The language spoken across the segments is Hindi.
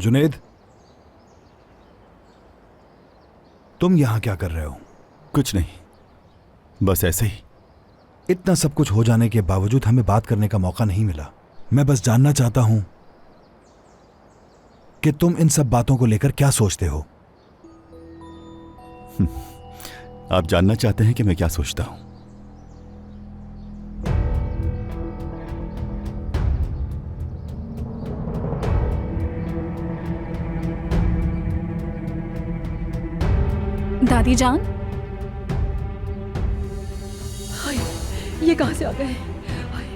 जुनेद, तुम यहां क्या कर रहे हो? कुछ नहीं, बस ऐसे ही। इतना सब कुछ हो जाने के बावजूद हमें बात करने का मौका नहीं मिला। मैं बस जानना चाहता हूं कि तुम इन सब बातों को लेकर क्या सोचते हो। आप जानना चाहते हैं कि मैं क्या सोचता हूं? दादी जान, हाय, ये कहां से आ गए? हाय।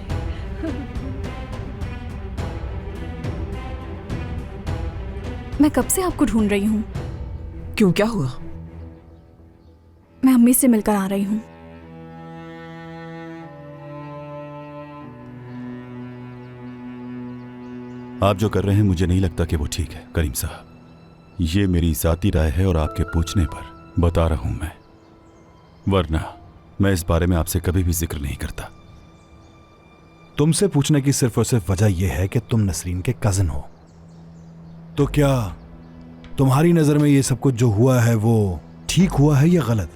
मैं कब से आपको ढूंढ रही हूँ। क्यों, क्या हुआ? मैं अम्मी से मिलकर आ रही हूँ। आप जो कर रहे हैं मुझे नहीं लगता कि वो ठीक है करीम साहब। ये मेरी ज़ाती राय है और आपके पूछने पर बता रहा हूं मैं, वरना मैं इस बारे में आपसे कभी भी जिक्र नहीं करता। तुमसे पूछने की सिर्फ और सिर्फ वजह यह है कि तुम नसरीन के कजिन हो। तो क्या तुम्हारी नजर में ये सब कुछ जो हुआ है वो ठीक हुआ है या गलत?